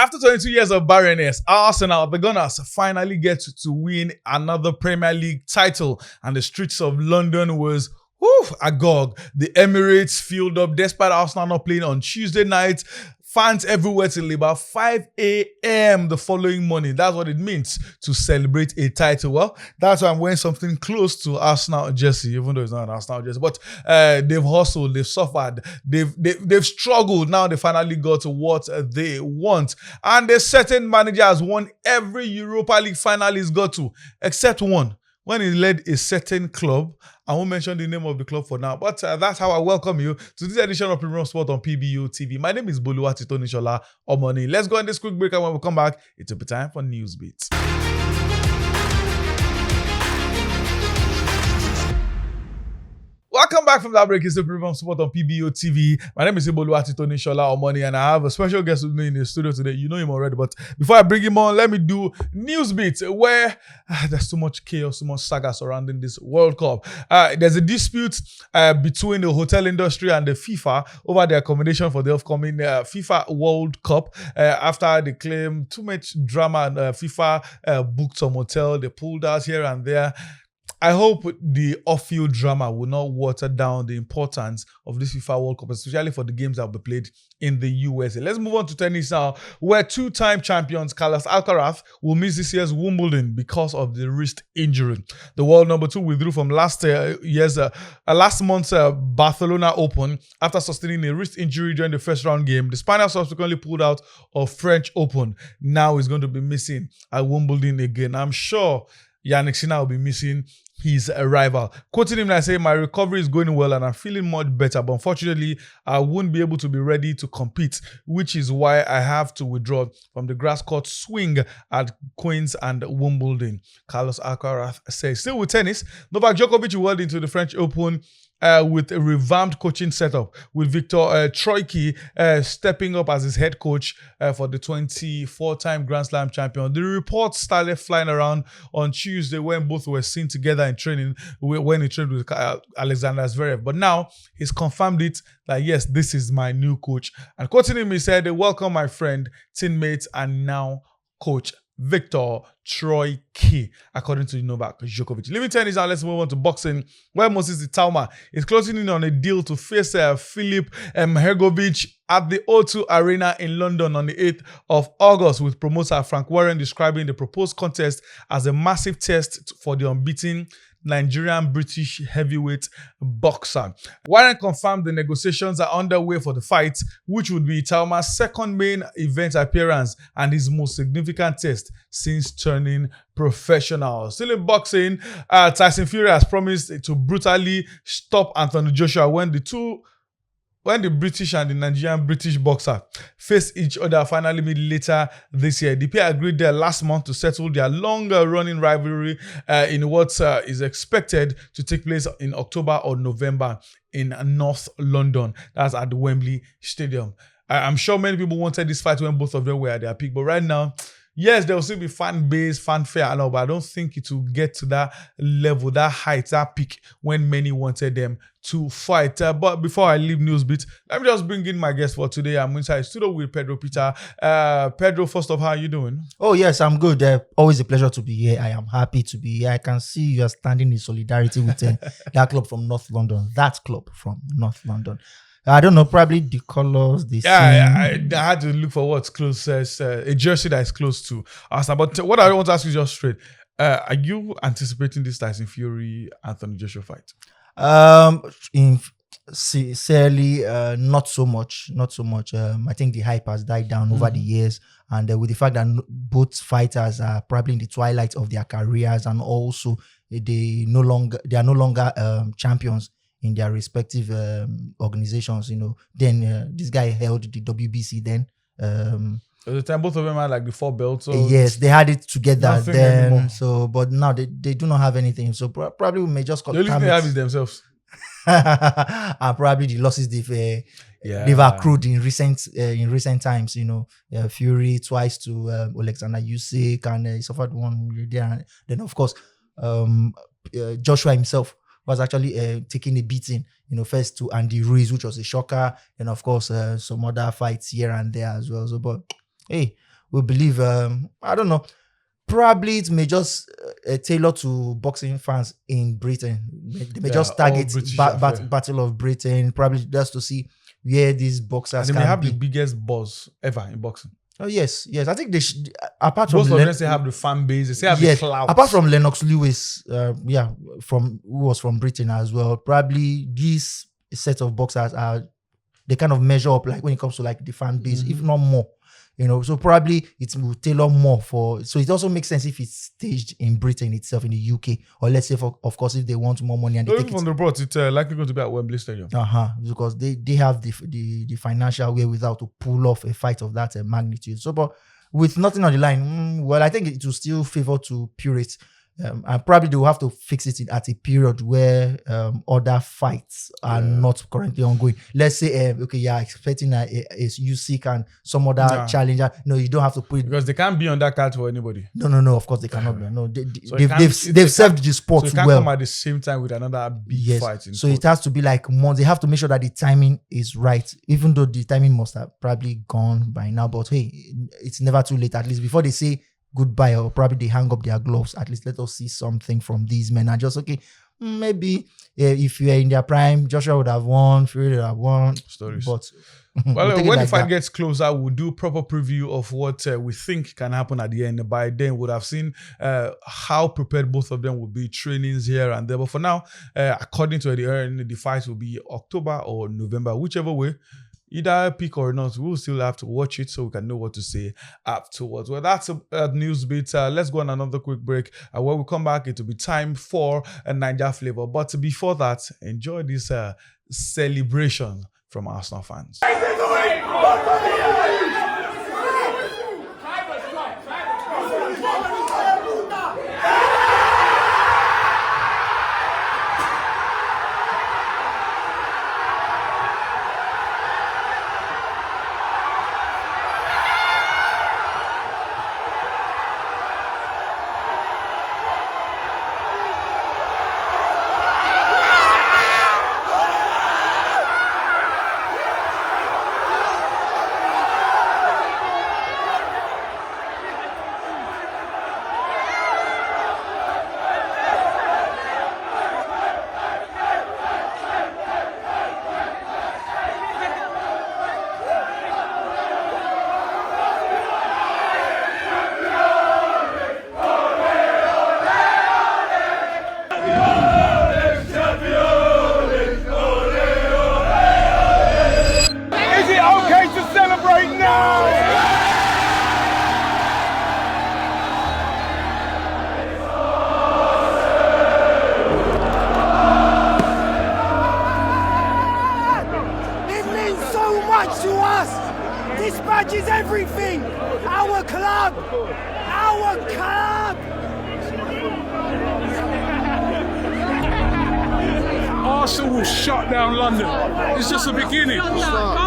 After 22 years of barrenness, Arsenal, the Gunners, finally get to win another Premier League title, and the streets of London was agog. The Emirates filled up despite Arsenal not playing on Tuesday night. Fans everywhere till about 5 a.m. the following morning. That's what it means to celebrate a title. Well, that's why I'm wearing something close to Arsenal jersey, even though it's not an Arsenal jersey. But they've hustled, they've suffered, they've struggled. Now they finally got what they want. And a certain manager has won every Europa League final he's got to, except one. When he led a certain club. I won't mention the name of the club for now, but that's how I welcome you to this edition of Premium Sport on PBO TV. My name is Bolu and Pedro. Let's go on this quick break, and when we come back, it'll be time for News Beats. Welcome back from that break. It's the Premium Sport on PBO TV. My name is Bolu and and I have a special guest with me in the studio today. You know him already, but before I bring him on, let me do News Beats, where there's too much chaos, too much saga surrounding this World Cup. There's a dispute between the hotel industry and the FIFA over the accommodation for the upcoming FIFA World Cup. After they claim too much drama, and FIFA booked some hotel, they pulled out here and there. I hope the off-field drama will not water down the importance of this FIFA World Cup, especially for the games that will be played in the USA. Let's move on to tennis now, where two-time champions Carlos Alcaraz will miss this year's Wimbledon because of the wrist injury. The world number 2 withdrew from last month's Barcelona Open after sustaining a wrist injury during the first round game. The Spaniard subsequently pulled out of French Open. Now he's going to be missing at Wimbledon again. I'm sure Yannick Sinner will be missing his rival. Quoting him, I say, my recovery is going well and I'm feeling much better, but unfortunately, I won't be able to be ready to compete, which is why I have to withdraw from the grass court swing at Queens and Wimbledon. Carlos Alcaraz says. Still with tennis, Novak Djokovic will into the French Open with a revamped coaching setup, with Victor Troicki stepping up as his head coach for the 24-time Grand Slam champion. The reports started flying around on Tuesday when both were seen together in training, when he trained with Alexander Zverev. But now he's confirmed it that, yes, this is my new coach. And quoting him, he said, welcome my friend, teammate, and now coach Victor Troicki, according to Novak Djokovic. Leaving tennis now, let's move on to boxing, where Moses Itauma is closing in on a deal to face Filip Hrgovic at the O2 Arena in London on the 8th of August, with promoter Frank Warren describing the proposed contest as a massive test for the unbeaten Nigerian-British heavyweight boxer. Warren confirmed the negotiations are underway for the fight, which would be Itauma's second main event appearance and his most significant test since turning professional. Still in boxing, Tyson Fury has promised to brutally stop AnthonyJoshua when the British and the Nigerian-British boxer face each other finally mid later this year. The pair agreed there last month to settle their longer-running rivalry in what is expected to take place in October or November in North London. That's at the Wembley Stadium. I'm sure many people wanted this fight when both of them were at their peak, but right now, yes, there will still be fan base, fanfare and all, but I don't think it will get to that level, that height, that peak when many wanted them to fight. But before I leave Newsbeat, let me just bring in my guest for today. I'm inside studio with Pedro Peter. Pedro, first off, how are you doing? Oh, yes, I'm good. Always a pleasure to be here. I am happy to be here. I can see you are standing in solidarity with that club from North London. That club from North London. I don't know, probably the colors, the I had to look for what's closest, a jersey that is close to Arsenal. But what I want to ask you just straight, are you anticipating this Tyson Fury AnthonyJoshua fight? Sincerely, not so much. I think the hype has died down over the years, and with the fact that both fighters are probably in the twilight of their careers, and also they are no longer champions in their respective organizations, Then this guy held the WBC then. At the time, both of them had like the 4 belts. So yes, they had it together then. Anymore. So, but now they do not have anything. So probably we may just call the only thing they have is themselves. And probably the losses they've accrued in recent times. Fury twice to Alexander Usyk, and he suffered one there. Then of course, Joshua himself was actually taking a beating, first to Andy Ruiz, which was a shocker, and of course some other fights here and there as well. So, but hey, we believe, I don't know, probably it may just tailor to boxing fans in Britain. They may just target Battle of Britain, probably just to see where these boxers and they can may have be. the biggest buzz ever in boxing. Oh yes. I think they should. Apart from Most of them say have the fan base. They say have the clout. Apart from Lennox Lewis, who was from Britain as well. Probably these set of boxers they kind of measure up like when it comes to like the fan base, if not more. So probably it will tailor more for. So it also makes sense if it's staged in Britain itself, in the UK, or let's say, of course, if they want more money and they take it from the report, it's likely going to be at Wembley Stadium. Because they have the financial wherewithal to pull off a fight of that magnitude. So, but with nothing on the line, well, I think it will still favor to purists. And probably they will have to fix it at a period where other fights are not currently ongoing. Let's say, expecting a Usyk and some other challenger. No, you don't have to put it because they can't be on that card for anybody. No. Of course they cannot be. No, they've served the sport well. So they can't come at the same time with another big fight. So it has to be like months. They have to make sure that the timing is right, even though the timing must have probably gone by now. But hey, it's never too late. At least before they say goodbye, or probably they hang up their gloves, at least let us see something from these men. And just maybe if you are in their prime, Joshua would have won, Fury would have won. Stories. But well, when the fight gets closer, we'll do proper preview of what we think can happen at the end. By then, we'll have seen how prepared both of them will be, trainings here and there. But for now, according to the fight will be October or November, whichever way. Either pick or not, we'll still have to watch it so we can know what to say afterwards. Well, that's a news bit. Let's go on another quick break. When we come back, it will be time for a Niger flavor. But before that, enjoy this celebration from Arsenal fans. Arsenal will shut down London. It's just the beginning.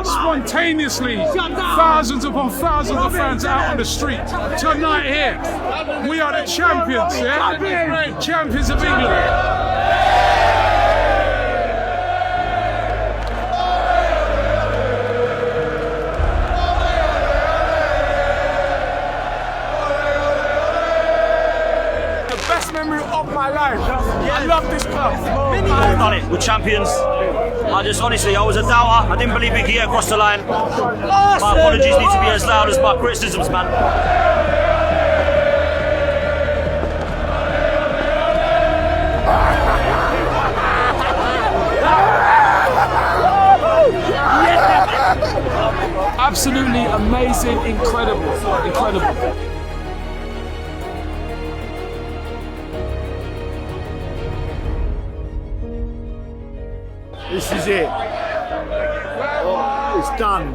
Spontaneously, thousands upon thousands of fans out on the street. Tonight here, we are the champions, yeah? Champions of England. I love this club. We've done it. We're champions. I was a doubter. I didn't believe we could get across the line. My apologies need to be as loud as my criticisms, man. Absolutely amazing, incredible. This is it. It's done.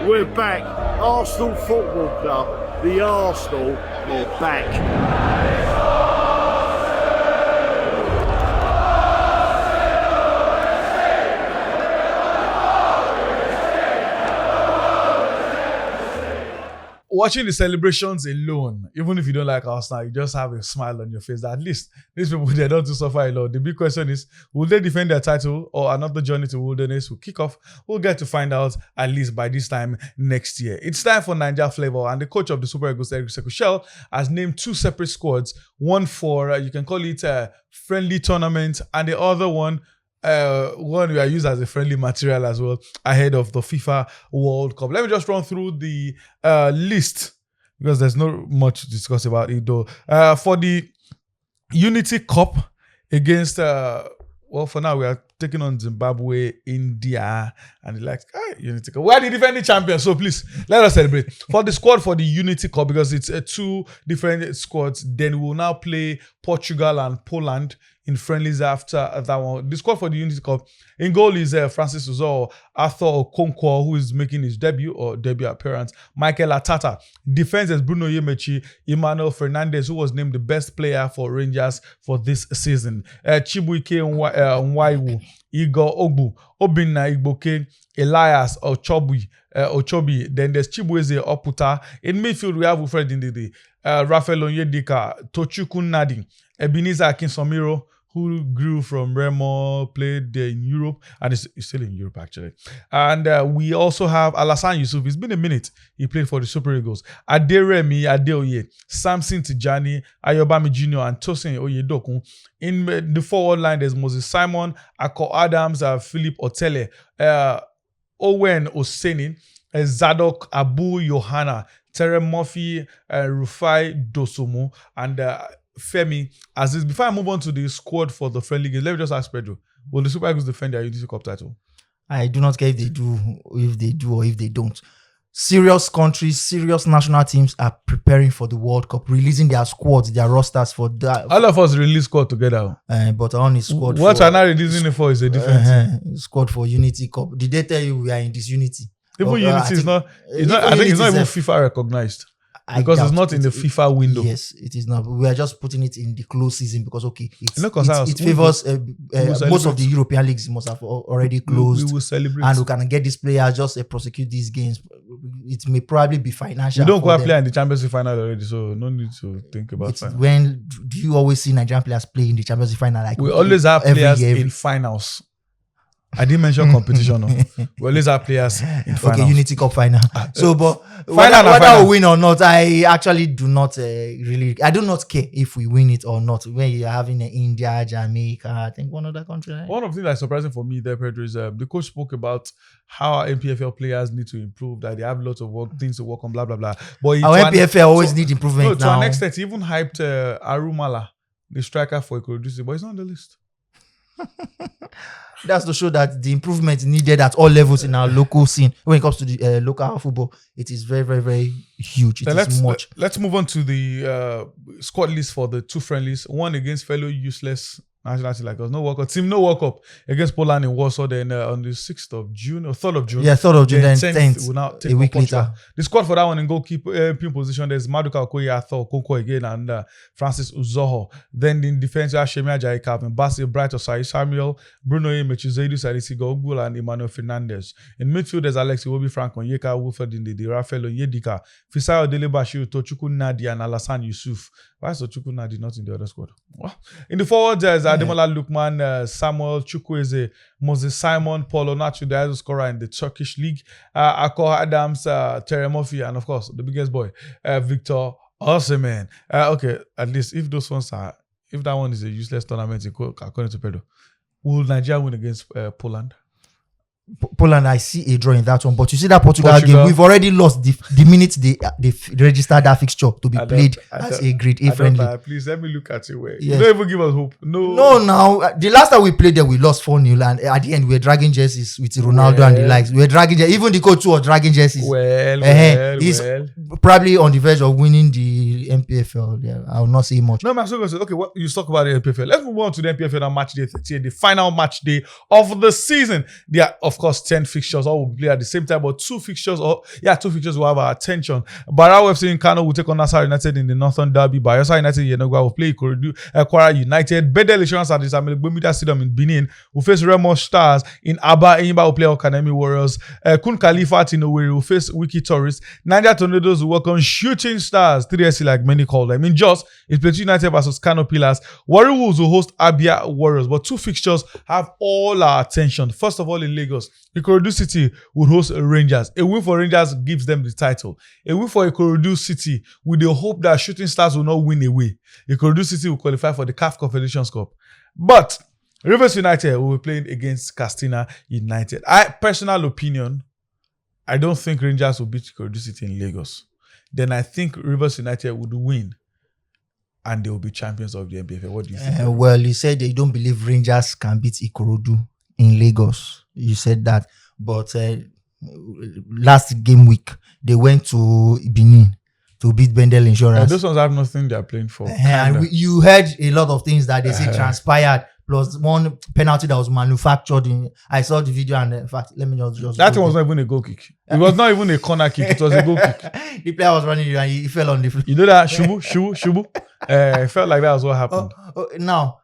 We're back. Arsenal Football Club. The Arsenal are back. watching the celebrations alone, even if you don't like Arsenal, you just have a smile on your face. That at least these people, they don't suffer a lot. The big question is, will they defend their title or another journey to wilderness will kick off? We'll get to find out at least by this time next year. It's time for Niger Flavor, and the coach of the Super Eagles, Eric Sekushel, has named 2 separate squads. One for, you can call it a friendly tournament, and the other one we are used as a friendly material as well ahead of the FIFA World Cup. Let me just run through the list because there's not much to discuss about it though. For the Unity Cup against for now we are taking on Zimbabwe, India, and they're like, Unity Cup. We are the defending champions, so please let us celebrate. For the squad for the Unity Cup, because it's 2 different squads, then we will now play Portugal and Poland in friendlies after that one. The squad for the Unity Cup, in goal is Francis Uzo, Arthur Okonkwo, who is making his debut appearance. Michael Atata. Defense is Bruno Yemechi, Emmanuel Fernandez, who was named the best player for Rangers for this season. Chibuike Nwaiwu, Igor Ogbu, Obinna Igboke, Elias Ochobi. Then there's Chibueze Oputa. In midfield, we have Wilfred Ndidi, Rafael Onyedika, Tochukwu Nadi, Ebenezer Akinsomiro, who grew from Remo, played in Europe, and is still in Europe actually. And we also have Alassane Yusuf. It's been a minute. He played for the Super Eagles. Aderemi Adeoye, Samson Tijani, Ayobami Jr., and Tosin Oyedokun. In the forward line, there's Moses Simon, Akko Adams, Philip Otele, Owen Oseni, Zadok Abu Yohana, Terry Murphy, Rufai Dosumu, and Femi Aziz. Before I move on to the squad for the friendly games, let me just ask Pedro, will the Super Eagles defend their Unity Cup title? I do not care if they do or if they don't. Serious countries, serious national teams are preparing for the World Cup, releasing their squads, their rosters for that. All of us release squad together. But on the squad. What we're not releasing it for is a different thing. Squad for Unity Cup. Did they tell you we are in this Unity? Even Unity is not. I think it's not even FIFA recognized. Because it's not in the FIFA window. Yes, it is not. We are just putting it in the close season because, it favors most of the European leagues must have already closed. We will celebrate. And we can get these players, just prosecute these games. It may probably be financial. We don't quite play in the Champions League final already, so no need to think about final. When do you always see Nigerian players play in the Champions League final? Like we always have players in finals. I didn't mention competition. No. We always have players in finals. Okay, Unity Cup final. So, but whether we win or not, I actually do not I do not care if we win it or not. When you're having India, Jamaica, I think one other country. Right? One of the things that's surprising for me there, Pedro, is the coach spoke about how our MPFL players need to improve, that they have lots of things to work on, blah, blah, blah. But our MPFL always need improvement now. To an extent, he even hyped Arumala, the striker for Ikorodu, but he's not on the list. That's to show that the improvement needed at all levels in our local scene. When it comes to the local football, it is very, very, very huge. Let's move on to the squad list for the 2 friendlies. One against fellow useless national team like us. No World Cup. Team No World Cup against Poland in Warsaw. Then on the 6th of June or 3rd of June. Yeah, 3rd of June. Then 10th. We'll now take a week later. The squad for that one in goalkeeper position, there's Maduka Okoye, Arthur Okonkwo again, and Francis Uzoho. Then in defense, you have Shemi Ajayi, Calvin Bassey, Bright Osai, Samuel, Bruno Yemechi, Zaidu Salisi, Ogbula, and Emmanuel Fernandez. In midfield, there's Alexi Iwobi, Frank Onyeka, Wilfred Ndidi, Rafael Onyedika, Fisayo Delebashiru, Tochukwu Nadi, and Alassane Yusuf. Why is Tochukwu Nadi not in the other squad? Well, in the forward, there's Ademola Lukman, Samuel Chukwueze, Moses Simon, Paul Onachu, the highest scorer in the Turkish league, Akko Adams, Terry Murphy, and of course, the biggest boy, Victor Osimhen. Okay, at least if that one is a useless tournament, according to Pedro, will Nigeria win against Poland? Poland, I see a draw in that one, but you see that Portugal game, we've already lost the minute they registered that fixture to be played as a grade A friendly. Please let me look at it. You don't even give us hope. No. Now the last time we played there, we lost 4-0, and at the end we were dragging jerseys with Ronaldo and the likes. We were dragging even the coach was dragging jerseys. He's probably on the verge of winning the MPFL, yeah, I will not say much. No, I'm still going to say, okay, you talk about the MPFL. Let's move on to the MPFL on match day 38, the final match day of the season. There are, of course, 10 fixtures. All will play at the same time, but two fixtures will have our attention. Barao FC in Kano will take on Nassau United in the Northern Derby. Bayelsa United in Yenogwa will play Kwara United. Bedell Insurance at the Gbemida Stadium in Benin will face Remo Stars. In Aba, Enyimba will play Academy Warriors. Kun Khalifa in Owerri will face Wiki Tourists. Niger Tornadoes will welcome Shooting Stars, 3SC like many call them. In Jos, it's Plateau United versus Kano Pillars. Warri Wolves will host Abia Warriors, but two fixtures have all our attention. First of all, in Lagos, Ikorodu City will host Rangers. A win for Rangers gives them the title. A win for Ikorodu City with the hope that Shooting Stars will not win away. Ikorodu City will qualify for the CAF Confederations Cup. But Rivers United will be playing against Castina United. Personal opinion, I don't think Rangers will beat Ikorodu City in Lagos. Then I think Rivers United would win and they will be champions of the MPFL. What do you think? Well, you said you don't believe Rangers can beat Ikorodu in Lagos. You said that. But last game week, they went to Benin to beat Bendel Insurance. Those ones have nothing they are playing for. And you heard a lot of things that they say transpired. Plus one penalty that was manufactured. I saw the video and in fact, let me just that was not even a goal kick. It was not even a corner kick. It was a goal kick. The player was running and he fell on the floor. You know that shubu. It felt like that was what happened. Now,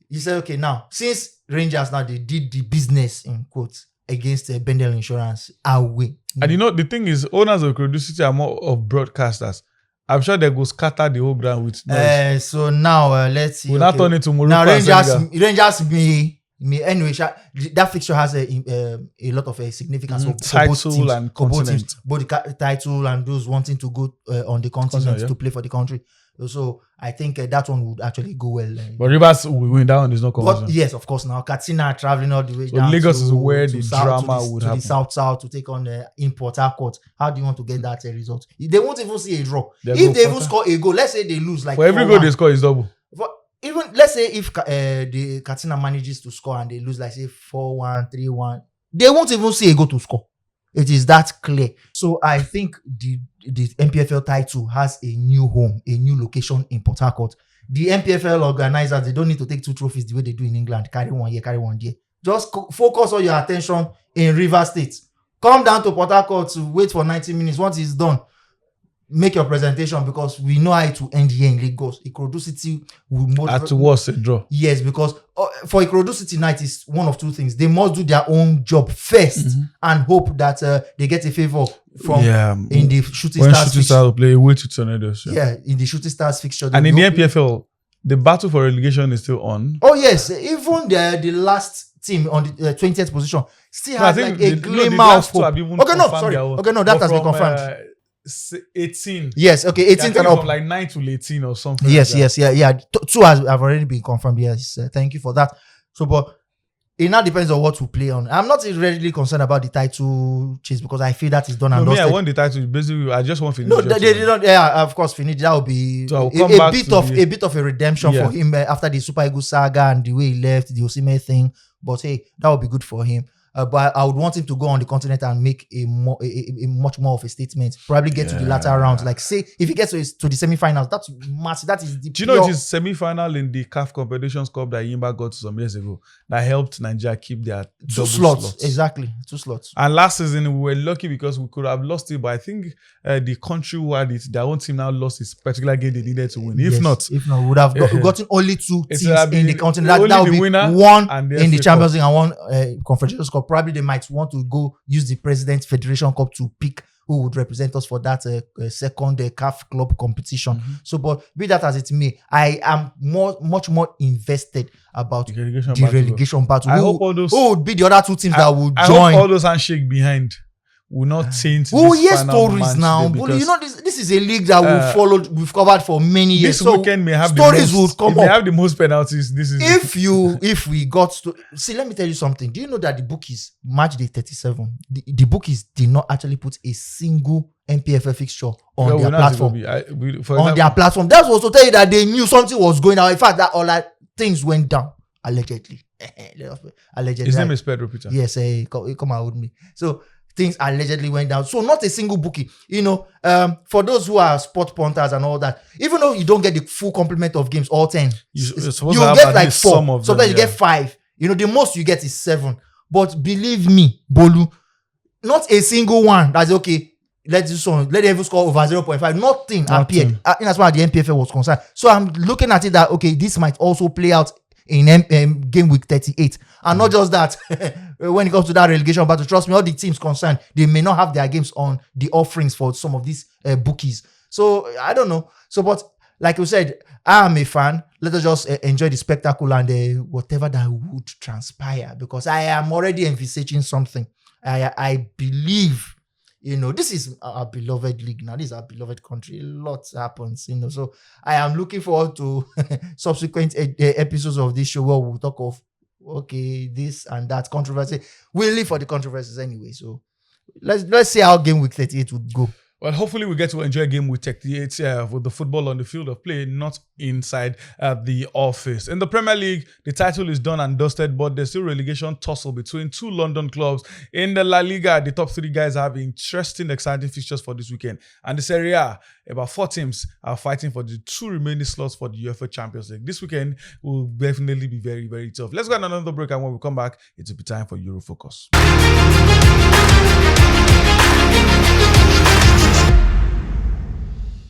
you said okay. Now, since Rangers now they did the business in quotes against Bendel Insurance away. And you know the thing is, owners of Ikorodu City are more of broadcasters. I'm sure they go scatter the whole ground with noise. So now let's see. We'll not turn it to Morocco. Now Rangers may anyway. That fixture has a lot of significance for title and continent. Both the title and those wanting to go on the continent to play for the country. So I think that one would actually go well. But Rivers will win. That one is not conversation. Yes, of course. Now Katsina traveling all the way down. Lagos is where the drama would happen. To the south to take on Port Harcourt. How do you want to get that result? They won't even see a draw. If they even score a goal, let's say they lose like. For every goal they score is double. Even let's say if the Katsina manages to score and they lose like say 4-1, 3-1, they won't even see a goal to score. It is that clear. So I think the MPFL title has a new home, a new location in Port Harcourt. The MPFL organizers, they don't need to take two trophies the way they do in England. Carry one here, carry one there. Just focus all your attention in Rivers State. Come down to Port Harcourt to wait for 90 minutes. Once it's done, make your presentation because we know how it will end here in Lagos. Ikorodu City will most at worst a draw. Yes, because for Ikorodu City night is one of two things. They must do their own job first and hope that they get a favor from in the Shooting Stars. When Shooting Stars will play away to Tornadoes. Yeah, in the Shooting Stars fixture. And in the MPFL, the battle for relegation is still on. Oh yes, even the last team on the 20th position still has like a glimmer of hope. Okay, no, that has been confirmed. 18. Yes, okay, 18 and up. From like 9 to 18 or something. Yes, yeah. Two have already been confirmed. Yes, thank you for that. So, but it now depends on what to play on. I'm not really concerned about the title chase because I feel that is done and dusted. I want the title. Basically, I just want Finidi. No, they did not. Yeah, of course, Finidi. That will be a bit of a redemption for him after the Super Eagles saga and the way he left the Osimhen thing. But hey, that would be good for him. But I would want him to go on the continent and make a much more of a statement. Probably get to the latter rounds. Like say, if he gets to the semi-finals, that's massive. That is the Do you know it is semi-final in the CAF Confederations Cup that Yimba got some years ago that helped Nigeria keep their two slots. Exactly, 2 slots. And last season we were lucky because we could have lost it, but I think the country who had it, their own team now lost this particular game they needed to win. If not, we would have gotten only 2 teams in the continent. That would be one in the Champions League and one Confederations Cup. Probably they might want to go use the President's Federation Cup to pick who would represent us for that second CAF club competition. So, but be that as it may, I am much more invested about the relegation battle. I hope all those who would be the other 2 teams that would join. I hope all those handshake behind will not taint this final stories now. But you know, this is a league that we've covered for many years. This weekend may have stories would come up. May have the most penalties. This is if we got to see. Let me tell you something. Do you know that the bookies match day 37? The bookies did not actually put a single MPFL fixture on their platform. Their platform. That was to tell you that they knew something was going on. In fact, that all that things went down allegedly. His name is Pedro Peter. Yes, come out with me. So things allegedly went down. So not a single bookie. For those who are sport punters and all that, even though you don't get the full complement of games, all 10, you get like 4. Sometimes you get 5. The most you get is 7. But believe me, Bolu, not a single one that's okay. Let them even score over 0.5. Nothing appeared. As far as the NPFL was concerned. So I'm looking at it that this might also play out in game week 38. And not just that, when it comes to that relegation battle, trust me, all the teams concerned, they may not have their games on the offerings for some of these bookies. So I don't know. So, but like you said, I am a fan. Let us just enjoy the spectacle and whatever that would transpire, because I am already envisaging something. I believe, this is our beloved league now. This is our beloved country. A lot happens, So I am looking forward to subsequent episodes of this show where we'll talk of, this and that controversy. We'll live for the controversies anyway. So let's see how game week 38 would go. Well, hopefully we get to enjoy game week 38 with the football on the field of play, not inside the office. In the Premier League, the title is done and dusted, but there's still relegation tussle between 2 London clubs. In the La Liga, the top 3 guys have interesting, exciting fixtures for this weekend. And the Serie A, about 4 teams are fighting for the 2 remaining slots for the UEFA Champions League. This weekend will definitely be very, very tough. Let's go on another break, and when we come back, it will be time for Euro Focus.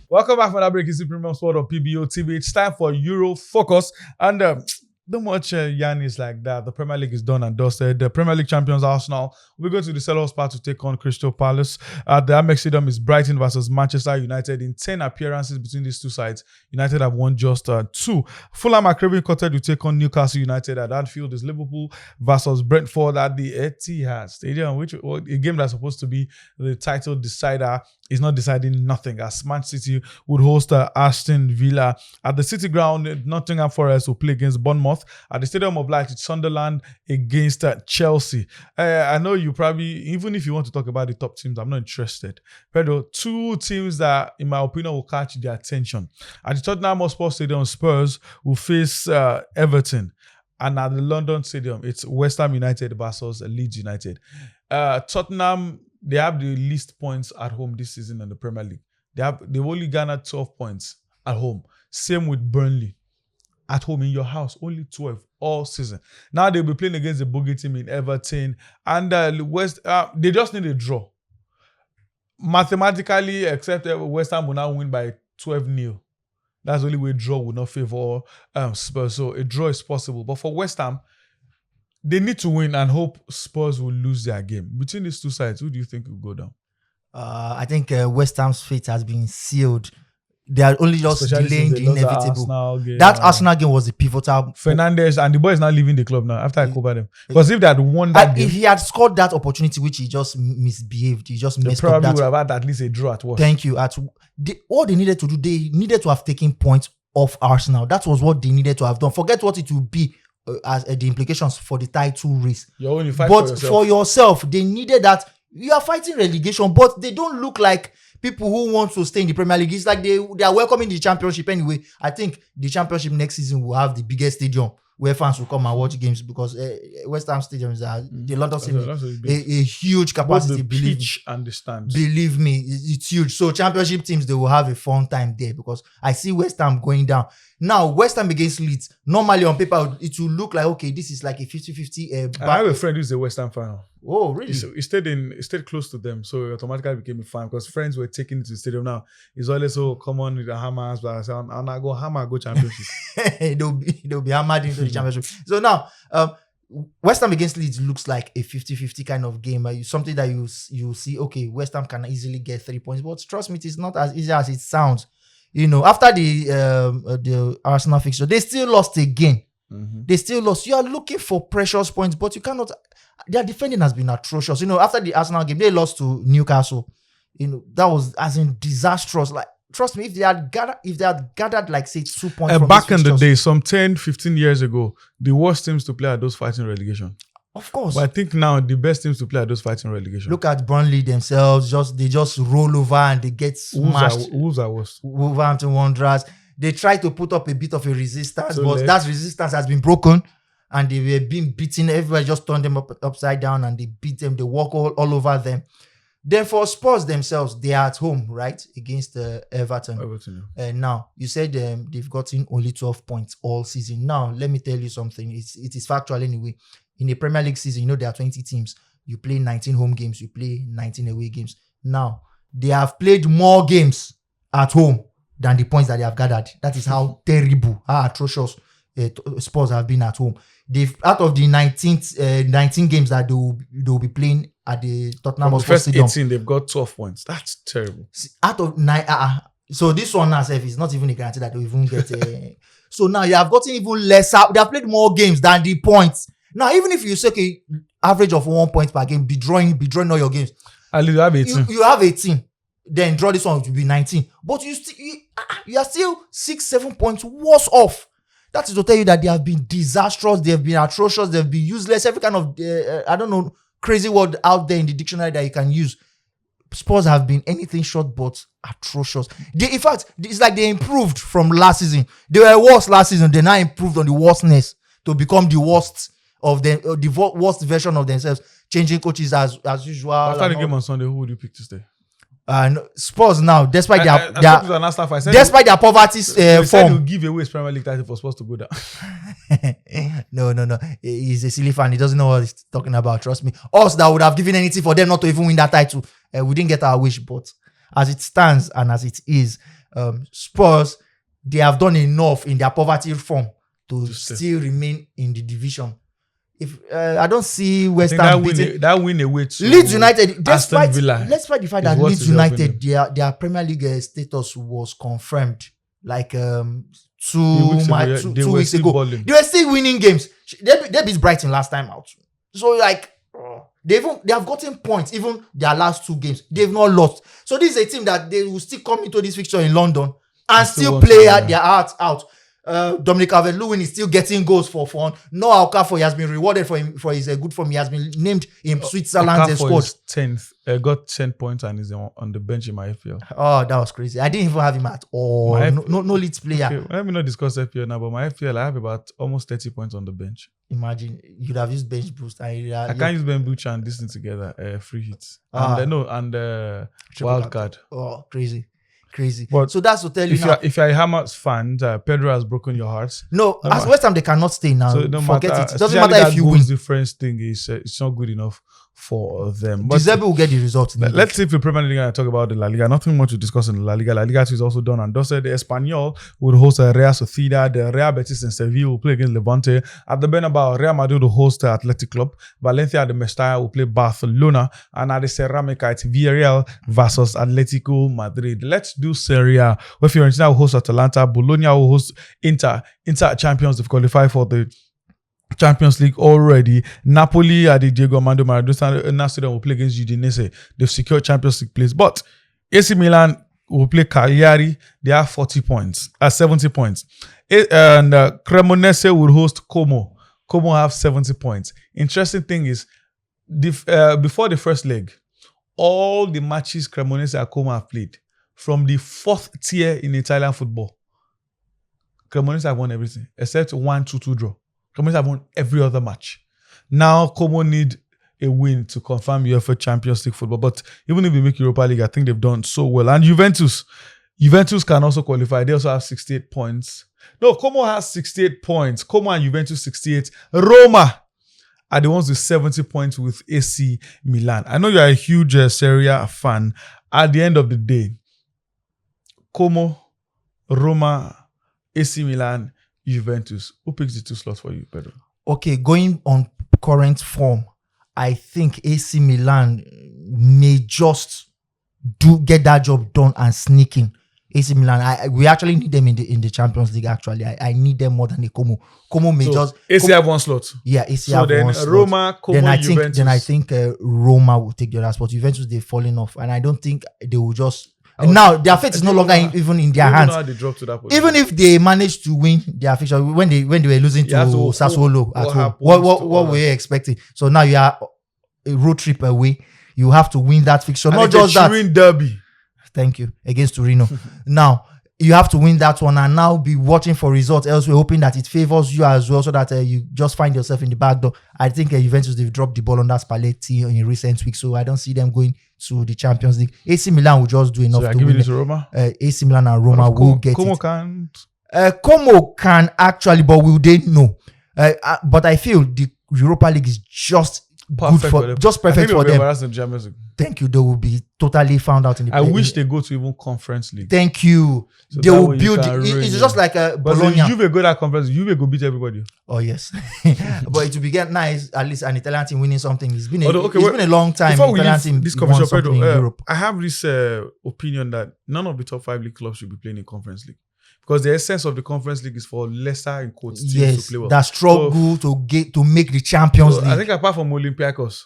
Welcome back from that break. It's the Premium Sport of PBO TV. It's time for Euro Focus. And not much yarn is like that. The Premier League is done and dusted. The Premier League champions Arsenal will go to the Selhurst Park to take on Crystal Palace. The Amex Stadium is Brighton versus Manchester United. In 10 appearances between these 2 sides, United have won just 2. Fulham at Craven Cottage will take on Newcastle United. At Anfield is Liverpool versus Brentford at the Etihad Stadium, which a game that's supposed to be the title decider is not deciding nothing, as Man City would host Aston Villa. At the City Ground, Nottingham Forest will play against Bournemouth. At the Stadium of Light, it's Sunderland against Chelsea. I know you probably, even if you want to talk about the top teams, I'm not interested. Pedro, 2 teams that, in my opinion, will catch their attention. At the Tottenham Hotspur Stadium, Spurs will face Everton. And at the London Stadium, it's West Ham United versus Leeds United. Tottenham, they have the least points at home this season in the Premier League. They've only garnered 12 points at home. Same with Burnley. At home in your house, only 12 all season. Now they'll be playing against the bogey team in Everton. And they just need a draw. Mathematically, except West Ham will now win by 12-0. That's the only way a draw will not favor Spurs. So a draw is possible. But for West Ham, they need to win and hope Spurs will lose their game. Between these 2 sides, who do you think will go down? I think West Ham's fate has been sealed. They are only just delaying the inevitable. Arsenal game was a pivotal. Fernandes and the boy is now leaving the club now after I covered him. Because if they had won that game, if he had scored that opportunity, which he just misbehaved, he just messed up. Probably would have had at least a draw at worst. Thank you. All they needed to do, they needed to have taken points off Arsenal. That was what they needed to have done. Forget what it would be as the implications for the title race. But for yourself, they needed that. You are fighting relegation, but they don't look like people who want to stay in the Premier League. It's like they are welcoming the championship anyway. I think the championship next season will have the biggest stadium where fans will come and watch games, because West Ham Stadium is the London Stadium, a huge capacity. Both the pitch and the stands. Believe me, it's huge. So championship teams, they will have a fun time there, because I see West Ham going down. Now, West Ham against Leeds, normally on paper, it will look like, okay, this is like a 50-50. I have a friend who's a West Ham fan. Oh, really? He stayed close to them, so it automatically became a fan, because friends were taking it to the stadium now. It's always so common with the hammers, but I say, I'm not go hammer, go championship. they'll be hammered into the championship. So now, West Ham against Leeds looks like a 50-50 kind of game. Something that you see, okay, West Ham can easily get 3 points, but trust me, it is not as easy as it sounds. After the Arsenal fixture, they still lost again. Mm-hmm. They still lost. You are looking for precious points, but you cannot. Their defending has been atrocious. After the Arsenal game, they lost to Newcastle. That was as in disastrous. Like, trust me, if they had gathered like say 2 points from back in the day, some 10-15 years ago, the worst teams to play are those fighting relegation. Of course. But I think now the best teams to play are those fighting relegation. Look at Burnley themselves. They just roll over and they get smashed. Wolves are worse. Wolverhampton Wanderers. They try to put up a bit of a resistance, but that resistance has been broken. and they were being beaten. Everybody just turned them upside down and they beat them. They walk all over them. Then for Spurs themselves, they are at home, right? Against Everton. Now, you said they've gotten only 12 points all season. Now, let me tell you something. It is factual anyway. In a Premier League season, there are 20 teams. You play 19 home games. You play 19 away games. Now, they have played more games at home than the points that they have gathered. That is how terrible, how atrocious Spurs have been at home. Out of the 19 games that they will be playing at the Tottenham Hotspur Stadium, 18, they've got 12 points. That's terrible. Out of 9, so this one herself is not even a guarantee that they will even get. So now you have gotten even lesser. They have played more games than the points. Now, even if you say okay, average of 1 point per game, be drawing all your games. At least you have 18. You have 18. Then draw this one to be 19. But you are still 6-7 points worse off. That is to tell you that they have been disastrous, they have been atrocious, they have been useless, every kind of, crazy word out there in the dictionary that you can use. Spurs have been anything short but atrocious. In fact, it's like they improved from last season. They were worse last season. They now improved on the worstness to become the worst of them, the worst version of themselves, changing coaches as usual. After the game on Sunday, who would you pick to stay? Spurs now, despite their poverty they said form, they'll give away his Premier League title for Spurs to go down. No. He's a silly fan. He doesn't know what he's talking about. Trust me. Us that would have given anything for them not to even win that title. We didn't get our wish, but as it stands and as it is, Spurs, they have done enough in their poverty form to still remain in the division. If I don't see West Ham beating that win away to Leeds United, despite Villa, despite the fact that Leeds United their Premier League status was confirmed like 2 weeks ago. Balling. They were still winning games. They beat Brighton last time out. So like they have gotten points even their last 2 games. They've not lost. So this is a team that they will still come into this fixture in London and still play their hearts out. Dominic Calvert-Lewin is still getting goals for fun. Noah Okafor has been rewarded for his good form. He has been named in Switzerland's squad. 10th, got 10 points and is on the bench in my FPL. Oh, that was crazy. I didn't even have him at all. No Leeds player. Okay, let me not discuss FPL now, but my FPL, I have about almost 30 points on the bench. Imagine you'd have used bench boost. I can't use bench boost and this thing together. Free hits. And wild card. Oh, crazy. But so that's to tell you now. If you're a Hammers fan, Pedro has broken your hearts. No, as West Ham they cannot stay now. So forget it. It doesn't matter if you win. Difference thing is it's not good enough for them. But Zebe will get the results. Let's see if the Premier League and talk about the La Liga. Nothing much to discuss in the La Liga. La Liga is also done and dusted. The Espanyol would host Real Sociedad. The Real Betis and Sevilla will play against Levante. At the Bernabeu, Real Madrid will host the Athletic Club. Valencia at the Mestalla will play Barcelona. And at the Ceramica, it's Villarreal versus Atletico Madrid. Let's do Serie A. Where Fiorentina will host Atalanta. Bologna will host Inter. Inter champions. They've qualified for the Champions League already. Napoli at the Diego Armando Maradona Stadium will play against Udinese. They've secured Champions League place. But AC Milan will play Cagliari. They have 70 points. And Cremonese will host Como. Como have 70 points. Interesting thing is, before the first leg, all the matches Cremonese and Como have played from the 4th tier in Italian football, Cremonese have won everything except 1-2 draw. Cremonese have won every other match. Now, Como need a win to confirm UEFA Champions League football. But even if they make Europa League, I think they've done so well. And Juventus can also qualify. They also have 68 points. No, Como has 68 points. Como and Juventus 68. Roma are the ones with 70 points with AC Milan. I know you're a huge Serie A fan. At the end of the day, Como, Roma, AC Milan, Juventus. Who picks the 2 slots for you, Pedro? Okay, going on current form, I think AC Milan may just get that job done and sneak in. AC Milan, we actually need them in the Champions League. Actually, I need them more than the Como. Como may just AC have 1 slot. Yeah, AC have 1 slot. Roma, Como, Juventus. Then I think Roma will take the other spot. Juventus they've fallen off, and I don't think they will just. Now their fate is no longer even in their hands. Even if they manage to win their fixture when they were losing to Sassuolo at home, what were you expecting? So now you are a road trip away. You have to win that fixture, not just that. Turin derby. Thank you against Torino. Now you have to win that one and now be watching for results elsewhere, hoping that it favors you as well, so that you just find yourself in the back door. I think Juventus, they've dropped the ball on that Spalletti in recent weeks, so I don't see them going to the Champions League. AC Milan will just do enough to win. To Roma? AC Milan and Roma will get Como it. can't. Como can actually, but will they know? But I feel the Europa League is just Perfect good for for them. just I think perfect for they'll be them. embarrassed in Champions League. Thank you. They will be totally found out in the I wish they go to even Conference League. Thank you. So They that will way you build can it. It's really- just like a But Bologna. if Juve go that conference, Juve go beat everybody. Oh yes, but it will be get nice at least an Italian team winning something. It's been Although, okay, it's well, been a long time. Before we Italian leave team this won conversation, something Pedro, in Europe. I have this opinion that none of the top 5 league clubs should be playing in Conference League. Because the essence of the Conference League is for lesser in quotes teams Yes, to play well. that struggle to make the Champions So League. I think apart from Olympiacos,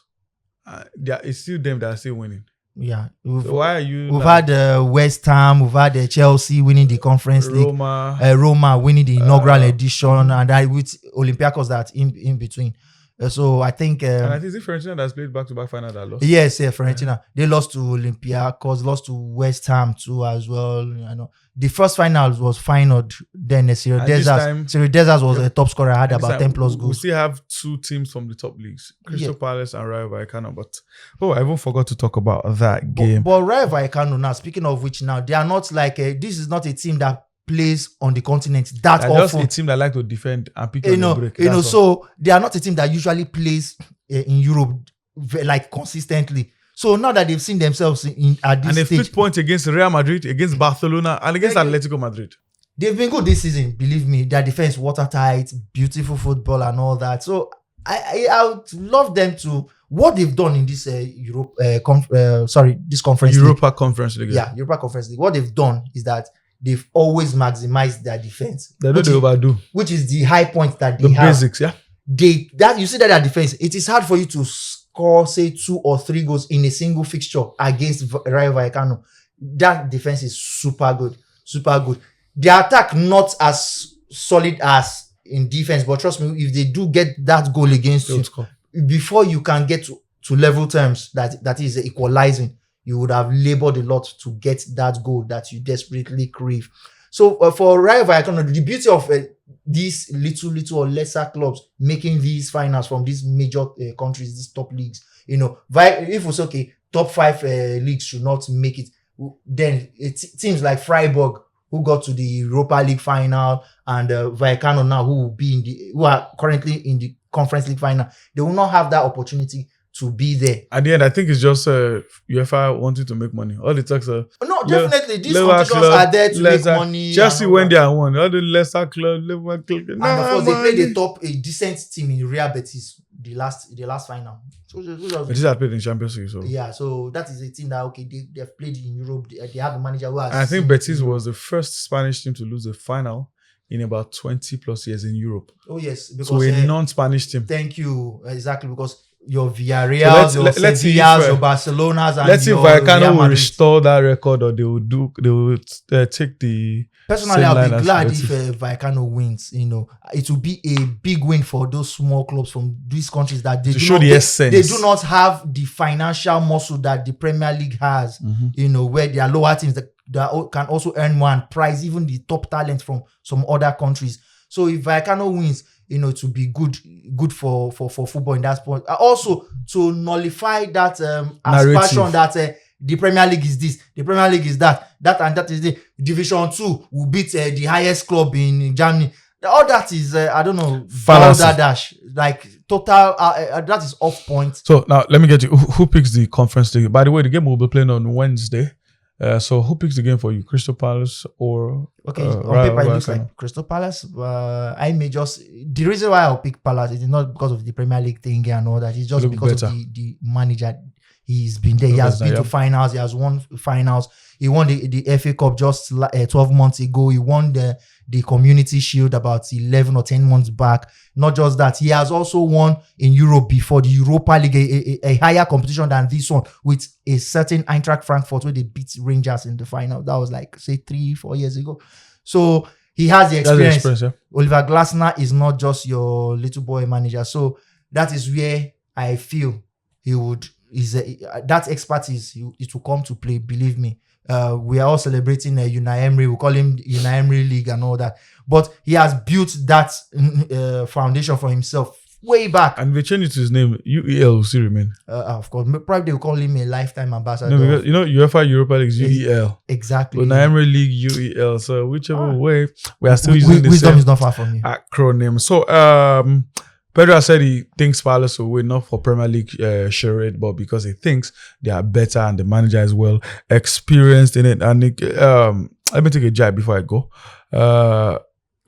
it's still them that are still winning. Yeah, So why are you we've now had West Ham, we've had Chelsea winning the Conference League, Roma? Roma winning the inaugural edition, and I with Olympiacos that in between. So I think And I think it's Fiorentina that's played back-to-back final that lost. yes, Fiorentina. They lost to Olympiacos, lost to West Ham too as well. I know the first final was final. Then Serie And this time- Desas was a top scorer. Had And this about time, 10 plus We goals. still have 2 teams from the top leagues, Crystal Yeah. Palace and Rayo Vallecano. But I even forgot to talk about that game. But Rayo Vallecano now, speaking of which, now they are not like this is not a team that plays on the continent that They're just often. a team that like to defend and pick on the break. You know, That's all. so they are not a team that usually plays in Europe like consistently. So now that they've seen themselves at And this they stage, split points against Real Madrid, against Barcelona, and against Atletico Madrid. they've been good this season. Believe me, their defense watertight, beautiful football and all that. So I would love them to what they've done in this this conference league. Europa Conference League. Yeah, Europa Conference League. What they've done is that they've always maximized their defense, They don't overdo. which is the high point that they The have. basics, yeah. You see that their defense, it is hard for you to score say 2 or 3 goals in a single fixture against Rayo Vallecano. That defense is super good. Their attack not as solid as in defense, but trust me, if they do get that goal against They'll you, score. before you can get to level terms, that is equalizing, you would have labored a lot to get that goal that you desperately crave. So for Rayo Vallecano, the beauty of these little or lesser clubs making these finals from these major countries, these top leagues, you know, if it's okay, top 5 leagues should not make it, then teams like Freiburg, who got to the Europa League final, and Vallecano now, who are currently in the Conference League final, they will not have that opportunity to be there. At the end, I think it's just UEFA wanting to make money. All the talks are No, definitely, these lower competitions club, are there to lesser- make money. Chelsea and all when that. they are won. All the lesser club, lower club. And of course, they played a decent team in Real Betis the last final. So, But these are played in Champions League, so. yeah, so that is a team that they've played in Europe. They have a manager who has. And I think seen Betis Europe. was the first Spanish team to lose a final in about 20 plus years in Europe. Oh yes, because So a non-Spanish team. thank you exactly, because your Villarreal, So your let's see if, Sevillas, your Barcelonas, and Let's see if your Real Vallecano will Madrid. restore that record, or they will take the. Personally, same I'll line be as glad Betis. if Vallecano wins. You know, it will be a big win for those small clubs from these countries that they To do show not, the they- essence. They do not have the financial muscle that the Premier League has. Mm-hmm. You know, where there are lower teams that can also earn more and prize even the top talent from some other countries. So if Vallecano wins, you know, to be good for football in that sport. Also to nullify that aspersion that the Premier League is this, the Premier League is that and that is the Division 2 will beat the highest club in Germany. All that is I don't know, Fallacy. dash, like total that is off point. So now let me get you. Who picks the Conference League? By the way, the game will be playing on Wednesday. So who picks the game for you? Crystal Palace or Okay, on Rayo paper it looks Vallecano? like Crystal Palace. I may just the reason why I'll pick Palace is not because of the Premier League thing and all that. It's just Look because better. of the manager. He's been there. He Look has better, been to yeah. finals. He has won finals. He won the FA Cup just 12 months ago. He won the Community Shield about 11 or 10 months back. Not just that, he has also won in Europe before, the Europa League, a higher competition than this one, with a certain Eintracht Frankfurt where they beat Rangers in the final. That was like, say, 3-4 years ago. So he has the That's the experience. yeah. Oliver Glasner is not just your little boy manager. So that is where I feel he would, that expertise, it will come to play, believe me. we are all celebrating Unai Emery. We call him Unai Emery League and all that. But he has built that foundation for himself way back. And they changed it to his name. UEL will still remain. Of course, probably they will call him a lifetime ambassador. No, because UEFA Europa League is UEL. Exactly. Unai Emery League UEL. So whichever way, we are still using the wisdom same is not far from you. acronym. So Pedro said he thinks Palace will win, not for Premier League charade, but because he thinks they are better and the manager is well experienced in it. And let me take a jab before I go.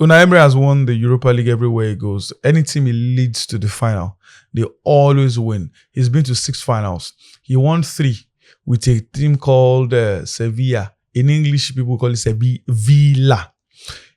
Unai Emery has won the Europa League everywhere he goes. Any team he leads to the final, they always win. He's been to 6 finals. He won 3 with a team called Sevilla. In English, people call it Villa.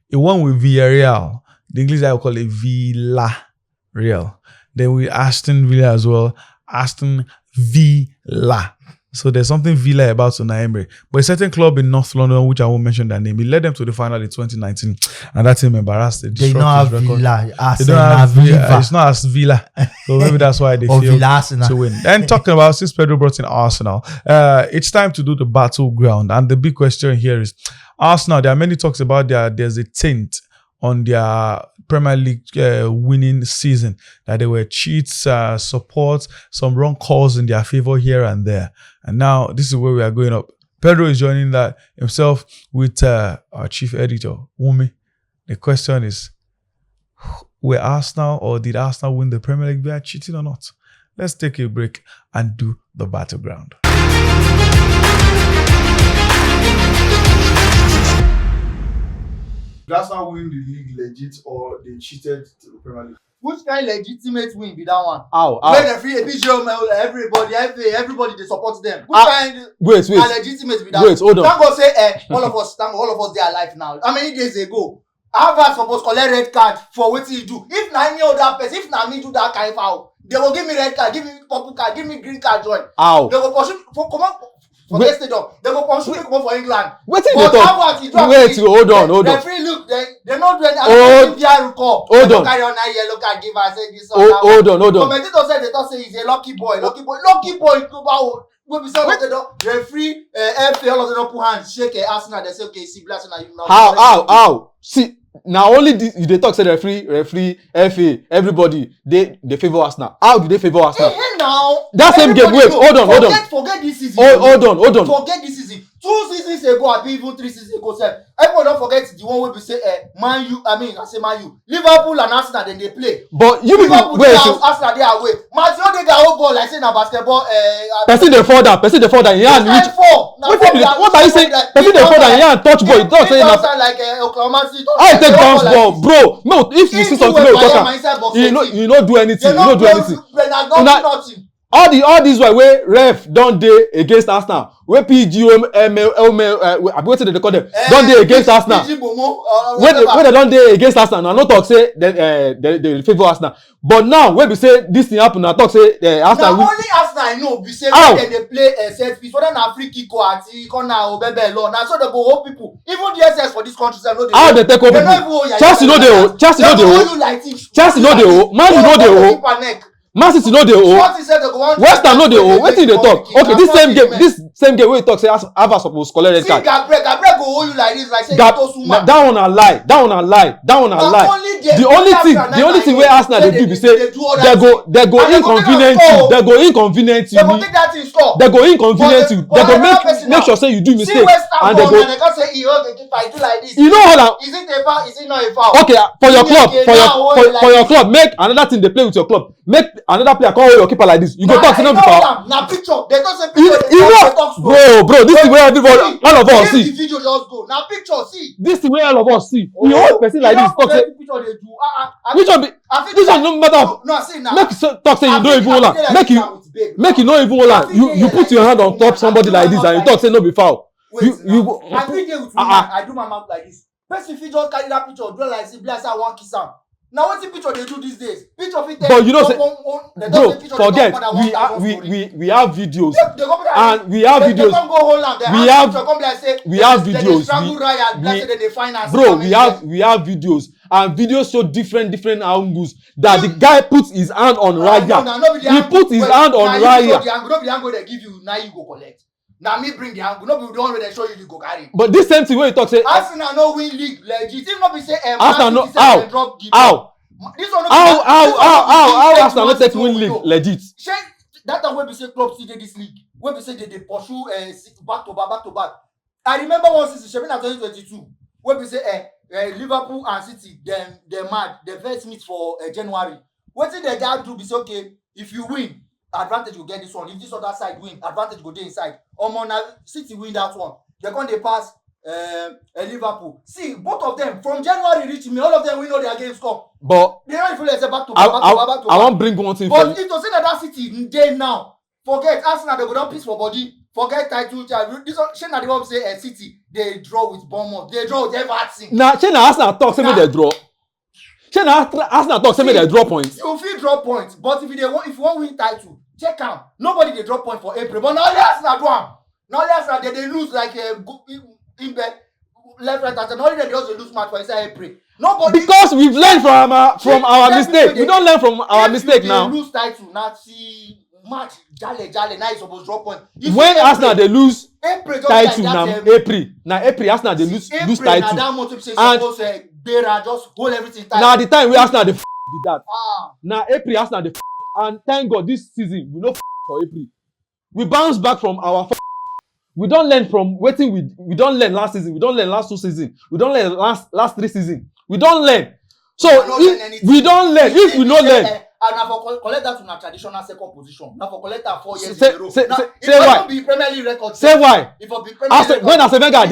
He won with Villarreal. The English I will call it Villarreal. Then with Aston Villa as well. Aston Villa. So there's something Villa about Unai Emery. But a certain club in North London, which I won't mention their name, he led them to the final in 2019. And that team embarrassed. They don't have Villa. They don't have Villa. It's not as Villa. So maybe that's why they feel to win. Then talking about, since Pedro brought in Arsenal, it's time to do the battleground. And the big question here is, Arsenal, there are many talks about there's a tint on their Premier League winning season, that they were cheats, support, some wrong calls in their favor here and there. And now this is where we are going up. Pedro is joining that himself with our chief editor, Wumi. The question is, were Arsenal or did Arsenal win the Premier League via cheating or not? Let's take a break and do the battleground. Arsenal win the league legit or they cheated to the Premier League? Which kind of legitimate win be that one? How? When the free PBO, everybody they support them. Which kind wait. legitimate be that? Wait, hold on. Thank God say all of us they are alive now. How many days ago? Harvard supposed to collect red card for what he do. If na any other person, if na me do that kind of foul, they will give me red card, give me purple card, give me green card join. How? They will pursue come on for the stadium. They will pursue me come on for England. Wait, hold on. Referee look, they not do any hold on. Carry on yellow card, give us this. Hold on. Commentator said they thought say he's a lucky boy. We be saying the referee, FA, all of them put hands, shake Arsenal. They say okay, see, blessing you now. How? See. Now only they talk say referee, FA, everybody they favor Arsenal. How do they favor Arsenal? Now that same game. Wait, hold on. Forget this season. Hold on. Forget this season. 2 seasons ago, I be even 3 seasons ago. Everyone don't forget the one where we say Man U. I say Man U. Liverpool and Arsenal then they play. But you Liverpool wait. Arsenal they are away. Matthew they got whole ball like saying a basketball. Person they fall down. Yeah, what are you saying? Person they fall down. Yeah, touch ball. You don't say enough. Like Oklahoma City. I take bounce ball, bro. No, if you see something, you don't do anything. You don't do anything. Nothing. All these way ref don't day against Arsenal. Where PGO I waited they call them. Don't day against Arsenal. When they don't day against Arsenal, now no talk say they favor Arsenal. But now when we say this thing happen, now talk say Arsenal. Now only Arsenal I know. We say when they play set piece, whether na free kick or at corner or bebe law. Now so they go hold people. Even the SS for this country, they know how they take over people. Chelsea know they hold. Chelsea know they hold. Man, you know they hold. Man City know they owe. West Ham know they owe. Wetin dey talk? Okay, this same game wey you talk say Harvard suppose collect red card. See Gabriel go hold you like this, like say Tosuma. That one a lie. The only thing wey Arsenal dey do be say they go inconvenient you. They go inconvenient you. They go take that thing score. They go inconvenient you. They go make sure say you do mistake and they go. They go say if I do like this. You know how is it a foul? Is it not a foul? Okay, for your club, make another thing they play with your club. Make another player call your keeper like this. You go talk to them before. Now picture. They don't say picture. Bro, this is where everybody, all of us see. The video just go. Now picture, see. This is where all of us see. You hold person like this. Talk say. Which one be? This one no matter. No, see now. Make talk say you don't even hold on. Make you no even hold on. You put your hand on top somebody like this and you talk say no be foul. You go. I feel there with I do my mouth like this. Person fit just carry that picture, draw like say bless I want kiss am. Now what's the picture they do these days? Picture fit. But you know say, bro, forget. We have videos. And we have videos. We have videos. Bro, we have videos. And videos show different angles that the guy puts his hand on Raya. He put his hand on Raya. No be the angle they give you, now you go collect. Now me bring the angle. No, we don't already show you the go carry. But this same thing when you talk say Arsenal no win league legit. If not be say Arsenal no drop how this one how Arsenal not take win league legit. That time when we say club still dey this league, when we say they pursue back to back. I remember one season, Sheffield 2022, when we say Liverpool and City, they mad, they first meet for January. What did the guy do? Be say okay, if you win, advantage will get this one. If this other side win, advantage go dey inside. Now City win that one. They're going to pass Liverpool. See, both of them from January reach me, all of them win all their games come. But they don't even say back to I back. won't bring one thing. But if you say that City day now, forget Arsenal, they go down peace for body. Forget title. This one, Shane the one say City they draw with Bournemouth, they draw with Everton. Now, Shane Arsenal talk say me they draw. Shane Arsenal talk say me they draw points. You feel draw points, but if you want win title, check out. Nobody they drop point for April, but now Arsenal do am. Now Arsenal they lose like in bed left right and only they also lose match for inside April. Nobody because we've learned from our mistake. We don't learn from our mistake now. Lose title now see match jale now you supposed drop point. When Arsenal they lose April title now April Arsenal they lose title. And Bera just hold everything tight. Now the time we Arsenal they be that. Now April Arsenal they and thank God this season we no for April. We bounce back from our we don't learn from waiting we don't learn last season. We don't learn last 2 seasons. We don't learn last 3 seasons. We don't learn. So if we don't learn, if we don't learn. And now for collect that to a traditional second position. Now for collect that 4 years say, in a row. Say, now, say why? Be Premier League record. Say why? If be Premier League when Asevenga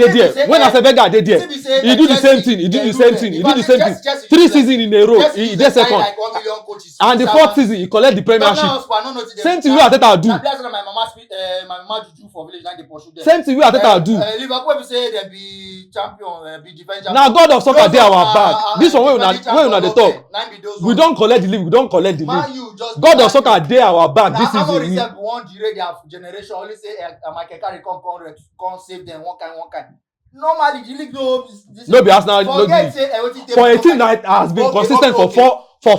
did there, he do the same thing. He did the same thing. 3 seasons in a row. He did second. Like 1 million coaches. And the 4th season, he collect the Premiership. Same thing we Arteta do. My mama juju for village now they pursue them. Same thing we Arteta do. Liverpool we say they be champion, be defender. Now God of soccer dey our back. This one wey una dey talk. We don collect the league. We don collect the league. God of soccer dey our back this season. Now one delay their generation only say Michael Carey come save them one kind. Normally the league no be Arsenal no be. For a team that has been consistent for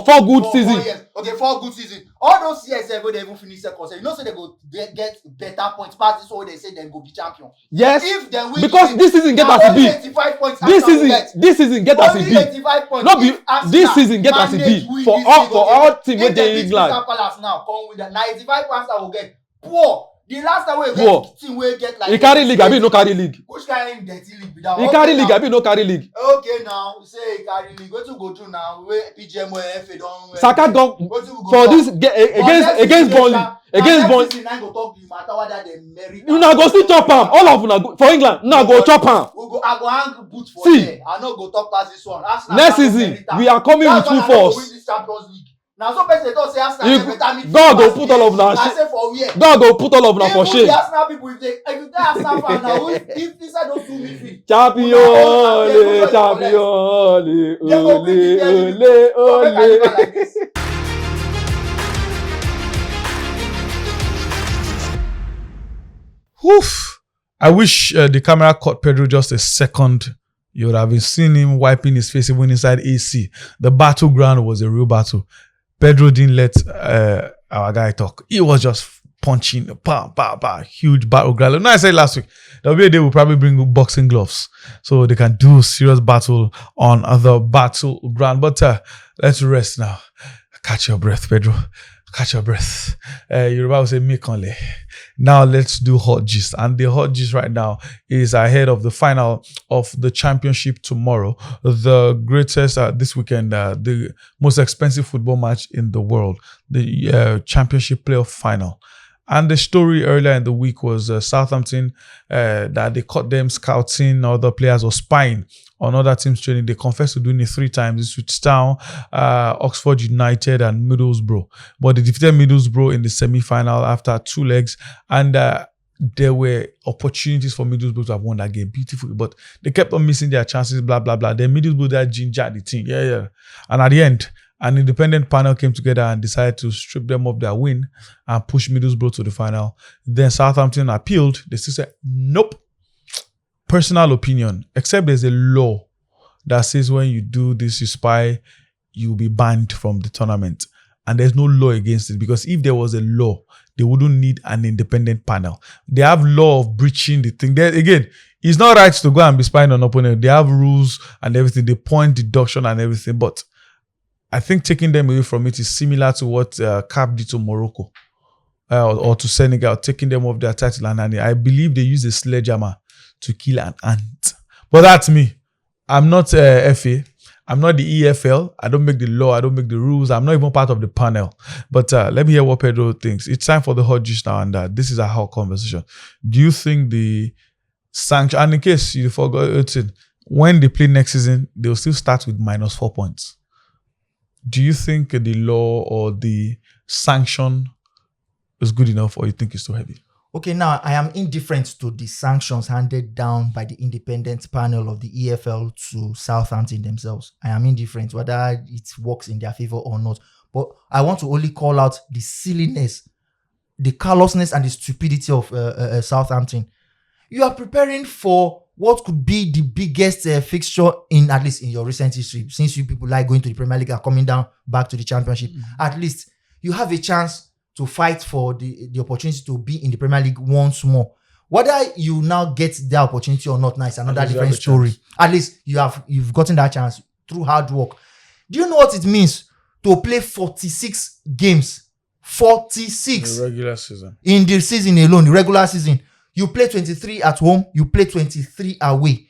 4 good seasons. Okay, 4 good seasons. All those years wey they even finish second, you know say they go get better points pass this one they say they go be champion. Yes. If they win because this season get as e be. This season get as e be. No be this season get as e be for all team wey dey England. Palace now come with that 95 points I will get. Poor. The last time we get team we get like. He carry league, abi no carry league. Which kind of dirty league be that? He carry league, abi no carry league. Okay now, say he carry league. What you go do now? We PGM FA don. Saka don for this against Burnley. Against Burnley. Una go still chop am. All of una go for England. Una go chop am. I go hang boot for there. I no go talk past this one. Next season we are coming with full force. Now some person don't say Arsenal better. God go put all of una shame. God go put all of una for shame. Arsenal people if you tell Arsenal fan now if this side don't do midfield. Champion, ole. Oof. I wish the camera caught Pedro just a second. You would have been seeing him wiping his face even inside AC. The battleground was a real battle. Pedro didn't let our guy talk. He was just punching, huge battleground. No, I said last week, there'll be a day we'll probably bring boxing gloves so they can do serious battle on the battleground. But let's rest now. Catch your breath, Pedro. Catch your breath. Yoruba will say, Mikanle. Now let's do hot gist. And the hot gist right now is ahead of the final of the championship tomorrow. The greatest this weekend, the most expensive football match in the world, the championship playoff final. And the story earlier in the week was Southampton, that they caught them scouting other players or spying on other teams' training. They confessed to doing it 3 times. It's with Town, Oxford United, and Middlesbrough. But they defeated Middlesbrough in the semi-final after 2 legs. And there were opportunities for Middlesbrough to have won that game beautifully. But they kept on missing their chances, blah, blah, blah. Then Middlesbrough, that gingered the team. Yeah. And at the end, an independent panel came together and decided to strip them of their win and push Middlesbrough to the final. Then Southampton appealed. They still said, nope. Personal opinion, except there's a law that says when you do this, you spy, you'll be banned from the tournament. And there's no law against it, because if there was a law, they wouldn't need an independent panel. They have law of breaching the thing. There again, it's not right to go and be spying on opponent. They have rules and everything. They point deduction and everything. But I think taking them away from it is similar to what CAF did to Morocco or to Senegal, taking them off their title. And I believe they use a sledgehammer to kill an ant. But that's me. I'm not FA. I'm not the EFL. I don't make the law. I don't make the rules. I'm not even part of the panel. But let me hear what Pedro thinks. It's time for the hot juice now, and this is a hot conversation. Do you think the sanction, and in case you forgot, when they play next season, they'll still start with -4 points. Do you think the law or the sanction is good enough, or you think it's too heavy? Okay, now I am indifferent to the sanctions handed down by the independent panel of the EFL to Southampton themselves. I am indifferent whether it works in their favor or not. But I want to only call out the silliness, the callousness, and the stupidity of Southampton. You are preparing for what could be the biggest fixture in, at least in your recent history, since you people like going to the Premier League and coming down back to the Championship. At least you have a chance to fight for the opportunity to be in the Premier League once more. Whether you now get that opportunity or not, now it's another different story. At least you've gotten that chance through hard work. Do you know what it means to play 46 games? 46 in the regular season. In the season alone, the regular season. You play 23 at home, you play 23 away.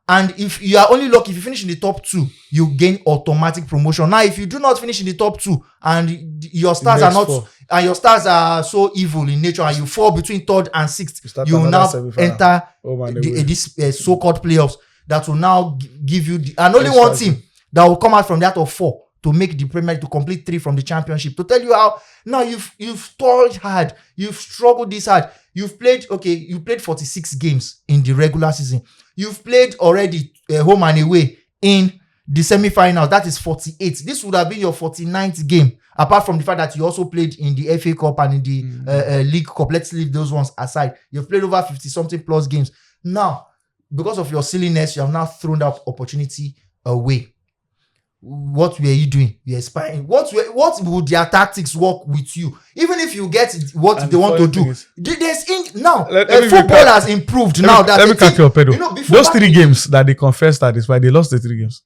And if you are only lucky, if you finish in the top 2, you gain automatic promotion. Now, if you do not finish in the top 2 and your stars are not, and your stars are so evil in nature, and you fall between 3rd and 6th, you will now enter this so-called playoffs that will now give you and only one team that will come out from that of 4 to make the Premier League, to complete 3 from the Championship. To tell you how now you've toiled hard, you've struggled this hard. You've played 46 games in the regular season. You've played already home and away in the semi-finals. That is 48. This would have been your 49th game, apart from the fact that you also played in the FA Cup and in the League Cup. Let's leave those ones aside. You've played over 50-something plus games. Now, because of your silliness, you have now thrown that opportunity away. What were you doing? You're spying. What would their tactics work with you? Even if you get what and they want to do, football has improved now. Let me catch your Pedro. Those 3 games that they confessed that is why they lost the 3 games.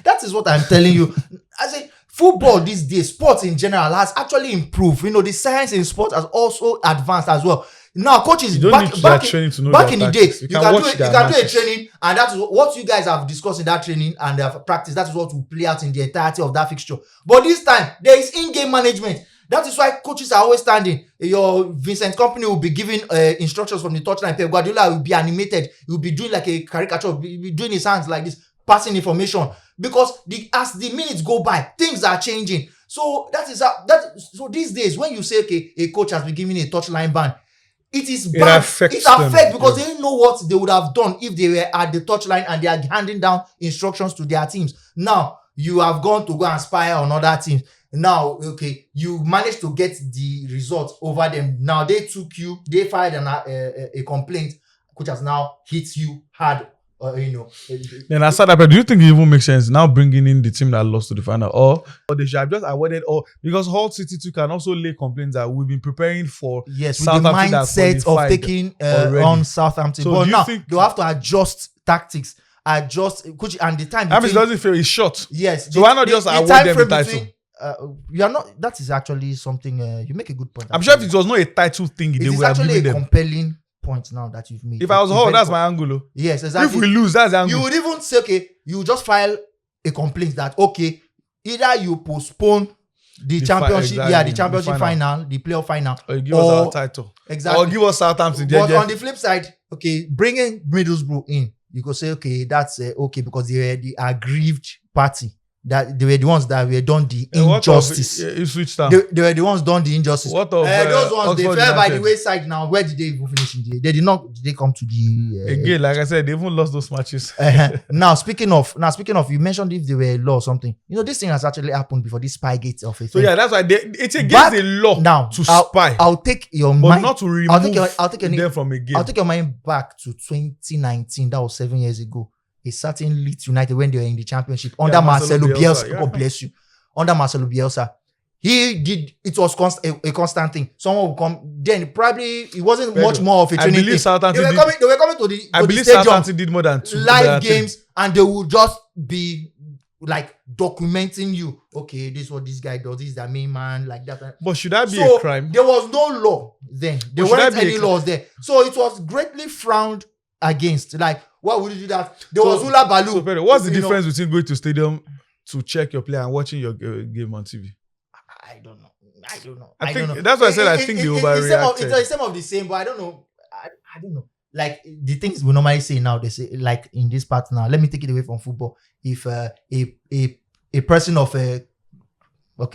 That is what I'm telling you. I say football these days, sports in general, has actually improved. The science in sports has also advanced as well. Now, coaches, back in the day, you can do a training, and that's what you guys have discussed in that training and have practiced. That is what will play out in the entirety of that fixture. But this time, there is in-game management. That is why coaches are always standing. Your Vincent Company will be giving instructions from the touchline. Pep Guardiola will be animated. He will be doing like a caricature. He will be doing his hands like this, passing information. Because as the minutes go by, things are changing. So so these days, when you say, okay, a coach has been given a touchline ban, it is bad. It affects because they didn't know what they would have done if they were at the touchline and they are handing down instructions to their teams. Now, you have gone to go and spy on other teams. Now, okay, you managed to get the result over them. Now, they filed a complaint, which has now hit you hard. Then aside that, do you think it even makes sense now bringing in the team that lost to the final, or they should have just avoided, or because Hull City too can also lay complaints that we've been preparing for with the mindset of taking on Southampton, so but now they'll have to adjust tactics, coach, and the time. It doesn't feel it's short. Yes, so why not just award them the title? You are not. That is actually something. You make a good point. I'm sure if it was not a title thing, it is actually a compelling point now that you've made. If I was Hull, that's my angle. Yes, exactly. If we lose, that's the angle. You would even say, okay, you just file a complaint that, okay, either you postpone the championship, the championship final, the playoff final, or you give us our title. Exactly. Or give us Southampton. But on the flip side, okay, bringing Middlesbrough in, you could say, okay, that's okay, because they were the aggrieved party. That they were the ones that were done the injustice. You switched down. They were the ones done the injustice. What of those ones? Oxford they fell by United? the wayside. Now, where did they even finish in the? They did not. Did they come to the? Again, like I said, they even lost those matches. Now speaking of, you mentioned if they were law or something. This thing has actually happened before. This Spygate of a thing. So yeah, that's why it's against the law now to spy. I'll take your but mind. Not to remove I'll take them from a game. I'll take your mind back to 2019. That was 7 years ago. A certain Leeds United when they were in the championship under Marcelo Bielsa. God bless you. Under Marcelo Bielsa, he did. It was a constant thing. Someone would come. Then probably it wasn't Pedro, much more of a I training believe thing. Southampton They did- were coming to the I to the believe stadium, Southampton did more than 2 live games, and they would just be like documenting you. Okay, this is what this guy does. This is the main man, like that. But should that be So a crime? there was no law then. There But should weren't that be any a crime? laws there. So it was greatly frowned against. Like, why would you do that? There So- was Hula Baloo. So, Pedro, what's the you know. difference between going to stadium to check your player and watching your game on TV? I don't know. I don't know. I think don't know. that's why I said I think they overreacted. It's some of the same, but I don't know. I don't know. Like the things we normally say now, they say like in this part now. Let me take it away from football. If a person of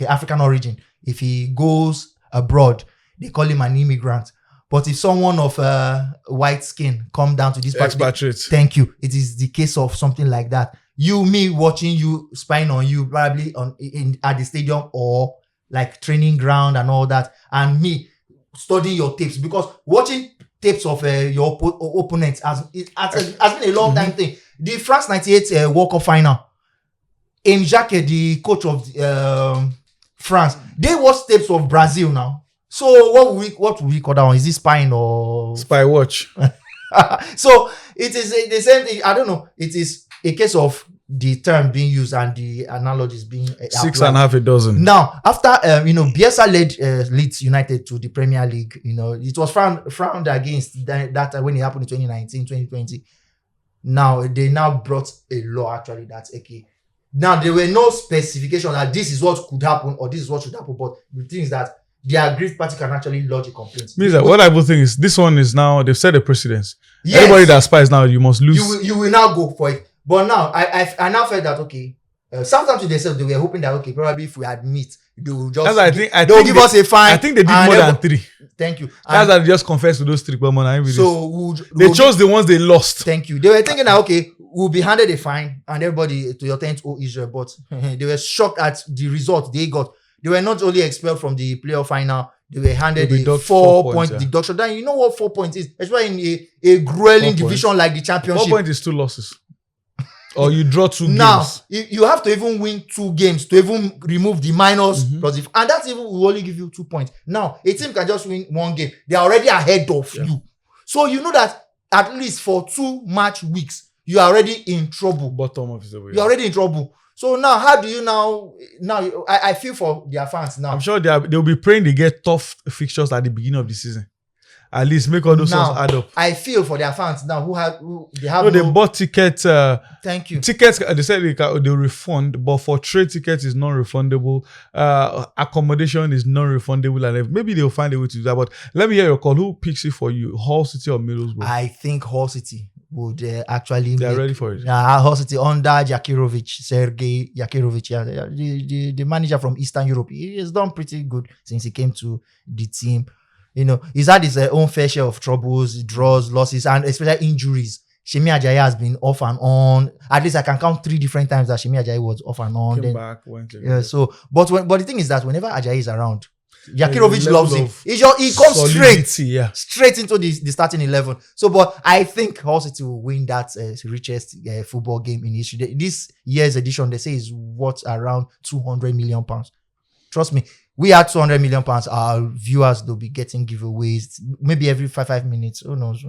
African origin, if he goes abroad, they call him an immigrant. But if someone of white skin come down to this part, Expatriates. thank you. It is the case of something like that. Me watching you, spying on you, probably at the stadium or like training ground and all that, and me studying your tapes, because watching tapes of your opponents has been a long time thing. The France 98 World Cup final, Aimé Jacquet, the coach of France, they watch tapes of Brazil now. So what would we call that one? Is this spying or Spy watch. So it is the same thing. I don't know. It is a case of the term being used and the analogies being 6.5 dozen. Now, after Bielsa led Leeds United to the Premier League, it was frowned against that when it happened in 2019, 2020. Now they brought a law actually that's okay. Now there were no specification that this is what could happen or this is what should happen, but the thing is that the aggrieved party can actually lodge a complaint. Means that what I would think is this one is now they've set a precedence. Yes. Everybody that spies now, you must lose. You will now go for it. But now I now felt that okay. Sometimes themselves they were hoping that okay, probably if we admit, they will just That's they will give us a fine. I think they did and more then- than 3. Thank you. That's And why they just confessed to those 3 money. so They chose the ones they lost. Thank you. They were thinking that okay, we'll be handed a fine and everybody to your tent owe Israel, but they were shocked at the result they got. They were not only expelled from the playoff final, they were handed They a deduct 4 point points, yeah. deduction. Then you know what 4 points is, especially in a grueling 4 division like the 4 championship. points is 2 losses. Or you draw 2 Now games. you have to even win 2 games to even remove the minus Mm-hmm. plus if, and that even will only give you 2 points. Now a team can just win 1 game. They are already ahead of you. So you know that at least for 2 match weeks, you are already in trouble. Bottom of the way. You're already in trouble. So now, how do you now? I feel for their fans now. I'm sure they'll be praying they get tough fixtures at the beginning of the season. At least make all those Now, ones add up. I feel for their fans now who they have No, they bought tickets. Thank you. Tickets, they said they'll refund, but for trade tickets is non-refundable. Accommodation is non-refundable, and maybe they'll find a way to do that. But let me hear your call. Who picks it for you? Hull City or Middlesbrough? I think Hull City would actually. They are ready for it. Hull City under Sergei Yakirovic, the manager from Eastern Europe. He has done pretty good since he came to the team. He's had his own fair share of troubles, draws, losses, and especially injuries. Shemi Ajayi has been off and on. At least I can count 3 different times that Shemi Ajayi was off and on. Came Then, back, went again. yeah. So, but the thing is that whenever Ajayi is around, Yakirovic level loves him. of He comes solidity, yeah. straight into the starting 11. So, but I think Hull City will win that richest football game in history. This year's edition, they say, is worth around £200 million. Trust me, we had £200 million. Our viewers, they'll be getting giveaways maybe every 5 minutes. Who knows?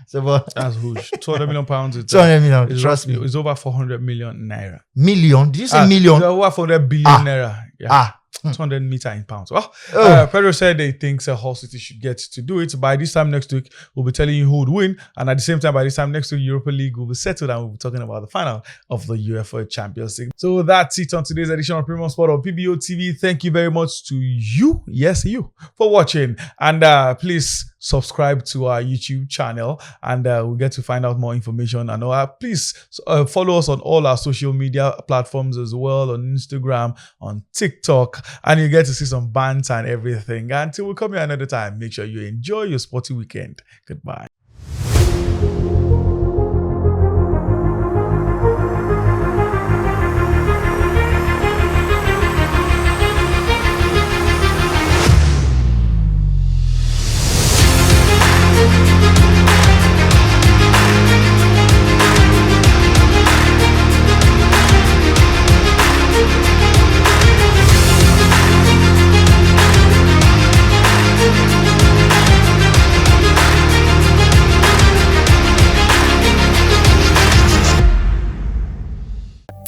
So, but That's huge. £200 million. Is 200 million. it's Trust me. It's over 400 million naira. Million? Did you say million? It's over 400 billion naira. Yeah. 200 meter in pounds. Well, Pedro said they think Hull City should get to do it. By this time next week, we'll be telling you who would win. And at the same time, by this time next week, Europa League will be settled and we'll be talking about the final of the UEFA Champions League. So that's it on today's edition of Premium Sport on PBO TV. Thank you very much to you, yes, you, for watching. And please subscribe to our YouTube channel and we'll get to find out more information. And please follow us on all our social media platforms as well, on Instagram, on TikTok, and you get to see some banter and everything. Until we come here another time, make sure you enjoy your sporty weekend. Goodbye.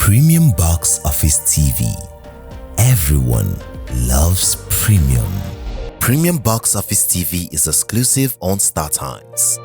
Premium Box Office TV. Everyone loves premium. Premium Box Office TV is exclusive on StarTimes.